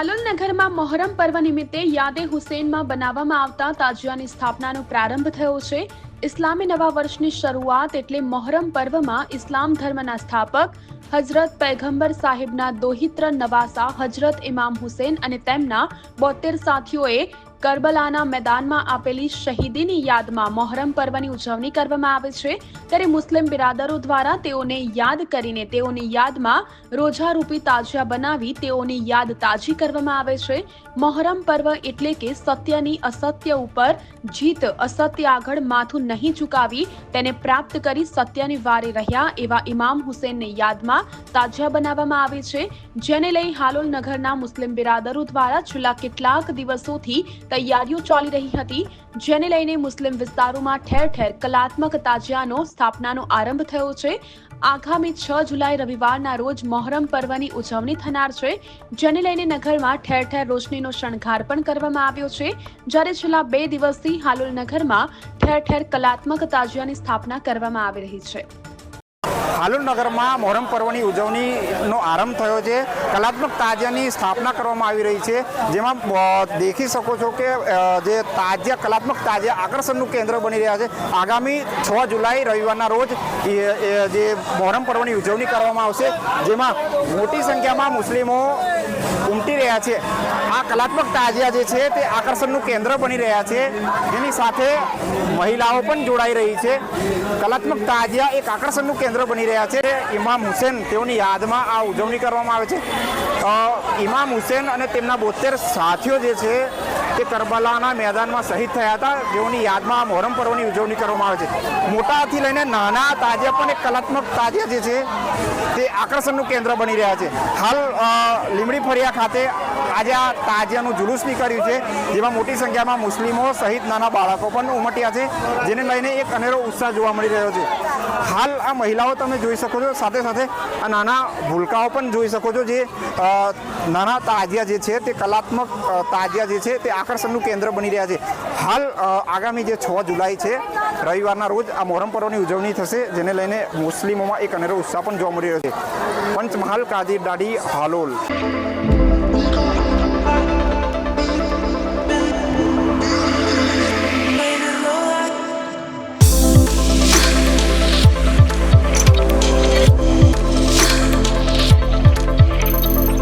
હાલોલ નગરમાં મોહરમ પર્વ નિમિત્તે યાદે હુસેનમાં બનાવવામાં આવતા તાજિયાની સ્થાપનાનો પ્રારંભ થયો છે। ઇસ્લામી નવા વર્ષની શરૂઆત એટલે મોહરમ પર્વમાં ઇસ્લામ ધર્મના સ્થાપક હઝરત પૈગંબર સાહિબના દોહિત્ર નવાસા હઝરત ઇમામ હુસેન અને તેમના 72 સાથીઓએ કરબલાના મેદાનમાં આપેલી શહીદીની યાદમાં મોહરમ પર્વની ઉજવણી કરવામાં આવે છે। ત્યારે મુસ્લિમ બિરાદરો દ્વારા તેઓને યાદ કરીને તેઓની યાદમાં રોજારૂપી તાજિયા બનાવી તેઓની યાદ તાજી કરવામાં આવે છે। મોહરમ પર્વ એટલે કે સત્યની અસત્ય ઉપર જીત, અસત્ય આગળ માથું નહીં ઝુકાવી તેને પ્રાપ્ત કરી સત્યની વારે રહ્યા એવા ઇમામ હુસેનની યાદમાં તાજિયા બનાવવામાં આવે છે, જેને લઈ હાલોલ નગરના મુસ્લિમ બિરાદરો દ્વારા છેલ્લા કેટલાક દિવસોથી તૈયારીઓ ચાલી રહી હતી, જેને લઈને મુસ્લિમ વિસ્તારોમાં ઠેર ઠેર કલાત્મક તાજિયાનો સ્થાપનાનો આરંભ થયો છે। આગામી 6 જુલાઈ રવિવારના રોજ મોહરમ પર્વની ઉજવણી થનાર છે, જેને લઈને નગરમાં ઠેર ઠેર રોશનીનો શણગાર પણ કરવામાં આવ્યો છે, જ્યારે છેલ્લા 2 દિવસથી હાલોલ નગરમાં ઠેર ઠેર કલાત્મક તાજિયાની સ્થાપના કરવામાં આવી રહી છે। હાલોલ નગરમાં મોહરમ પર્વની ઉજવણીનો આરંભ થયો છે। કલાત્મક તાજિયાની સ્થાપના કરવામાં આવી રહી છે, જેમાં દેખી શકો છો કે જે તાજિયા કલાત્મક તાજિયા આકર્ષણનું કેન્દ્ર બની રહ્યા છે। આગામી 6 જુલાઈ રવિવારના રોજ જે મોહરમ પર્વની ઉજવણી કરવામાં આવશે, જેમાં મોટી સંખ્યામાં મુસ્લિમો ઉમટી રહ્યા છે। આ કલાત્મક તાજિયા જે છે તે આકર્ષણનું કેન્દ્ર બની રહ્યા છે, જેની સાથે મહિલાઓ પણ જોડાઈ રહી છે। કલાત્મક તાજિયા એક આકર્ષણનું કેન્દ્ર બની રહ્યા છે। ઇમામ હુસેન તેઓની યાદમાં આ ઉજવણી કરવામાં આવે છે। ઇમામ હુસેન અને તેમના 72 સાથીઓ જે છે તે કરબલાના મેદાનમાં શહીદ થયા હતા, જેઓની યાદમાં મોહરમ પર્વની ઉજવણી કરવામાં આવે છે। મોટાથી લઈને નાના તાજિયા પણ એક કલાત્મક તાજિયા જે છે તે આકર્ષણનું કેન્દ્ર બની રહ્યા છે। હાલ લીમડી ફળિયા ખાતે આજે આ તાજિયાનું જુલુસ નીકળ્યું છે, જેમાં મોટી સંખ્યામાં મુસ્લિમો સહિત નાના બાળકો પણ ઉમટ્યા છે, જેને લઈને એક અનેરો ઉત્સાહ જોવા મળી રહ્યો છે। હાલ આ મહિલાઓ તમે જોઈ શકો છો, સાથે સાથે આ નાના ભૂલકાઓ પણ જોઈ શકો છો, જે નાના તાજિયા જે છે તે કલાત્મક તાજિયા જે છે તે આકર્ષણનું કેન્દ્ર બની રહ્યા છે। હાલ આગામી જે 6 જુલાઈ છે રવિવારના રોજ આ મોહરમ પર્વની ઉજવણી થશે, જેને લઈને મુસ્લિમોમાં એક અનેરો ઉત્સાહ પણ જોવા મળી રહ્યો છે। પંચમહાલ કાદીર દાઢી, હાલોલ।